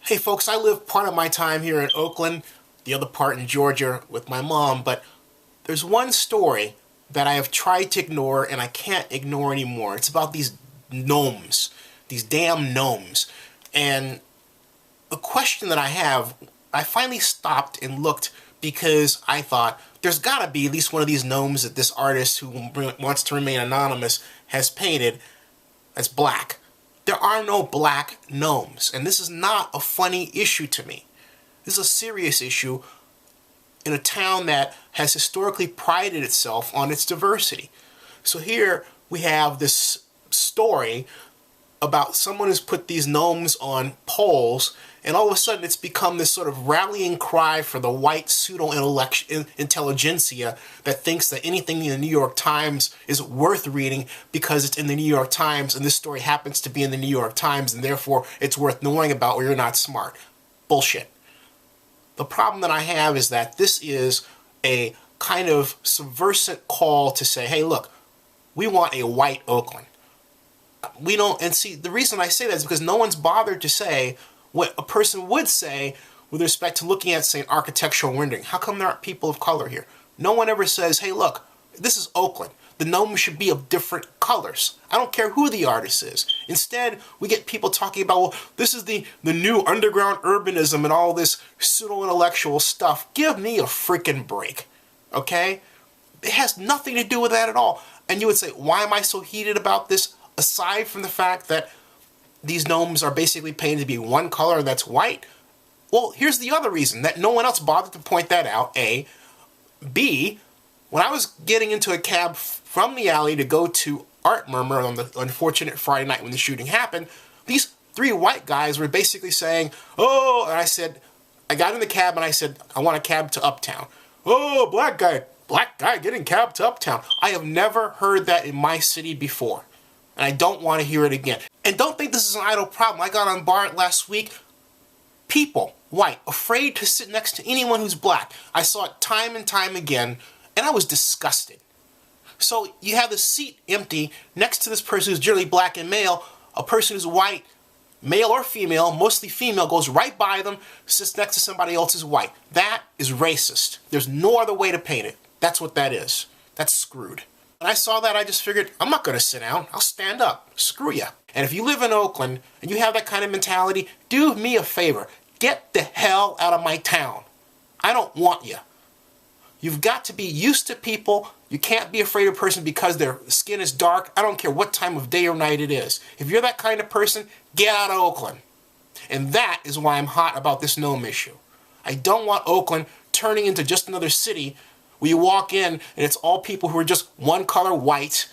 Hey folks, I live part of my time here in Oakland, the other part in Georgia with my mom, but there's one story that I have tried to ignore and I can't ignore anymore. It's about these gnomes, these damn gnomes. And the question that I have, I finally stopped and looked because I thought there's got to be at least one of these gnomes that this artist who wants to remain anonymous has painted as black. There are no black gnomes, and this is not a funny issue to me. This is a serious issue in a town that has historically prided itself on its diversity. So here we have this story about someone who's put these gnomes on poles, and all of a sudden it's become this sort of rallying cry for the white pseudo-intelligentsia that thinks that anything in the New York Times is worth reading because it's in the New York Times and this story happens to be in the New York Times and therefore it's worth knowing about or you're not smart. Bullshit. The problem that I have is that this is a kind of subversive call to say, hey look, we want a white Oakland. We don't, and see, the reason I say that is because no one's bothered to say what a person would say with respect to looking at, say, an architectural rendering. How come there aren't people of color here? No one ever says, hey, look, this is Oakland. The gnomes should be of different colors. I don't care who the artist is. Instead, we get people talking about, well, this is the new underground urbanism and all this pseudo-intellectual stuff. Give me a freaking break, okay? It has nothing to do with that at all. And you would say, why am I so heated about this? Aside from the fact that these gnomes are basically painted to be one color, that's white. Well, here's the other reason that no one else bothered to point that out, A. B, when I was getting into a cab from the alley to go to Art Murmur on the unfortunate Friday night when the shooting happened, these three white guys were basically saying, oh, and I got in the cab and I said, I want a cab to Uptown. Oh, black guy getting cab to Uptown. I have never heard that in my city before. And I don't want to hear it again. And don't think this is an idle problem. I got on bar last week. People, white, afraid to sit next to anyone who's black. I saw it time and time again, and I was disgusted. So you have the seat empty next to this person who's generally black and male. A person who's white, male or female, mostly female, goes right by them, sits next to somebody else who's white. That is racist. There's no other way to paint it. That's what that is. That's screwed. When I saw that, I just figured, I'm not going to sit down. I'll stand up. Screw ya. And if you live in Oakland and you have that kind of mentality, do me a favor. Get the hell out of my town. I don't want you. You've got to be used to people. You can't be afraid of a person because their skin is dark. I don't care what time of day or night it is. If you're that kind of person, get out of Oakland. And that is why I'm hot about this gnome issue. I don't want Oakland turning into just another city where you walk in and it's all people who are just one color white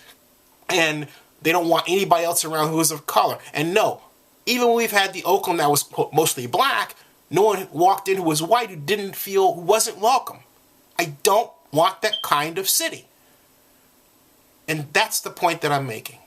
and they don't want anybody else around who is of color. And no, even when we've had the Oakland that was mostly black, no one walked in who was white who wasn't welcome. I don't want that kind of city. And that's the point that I'm making.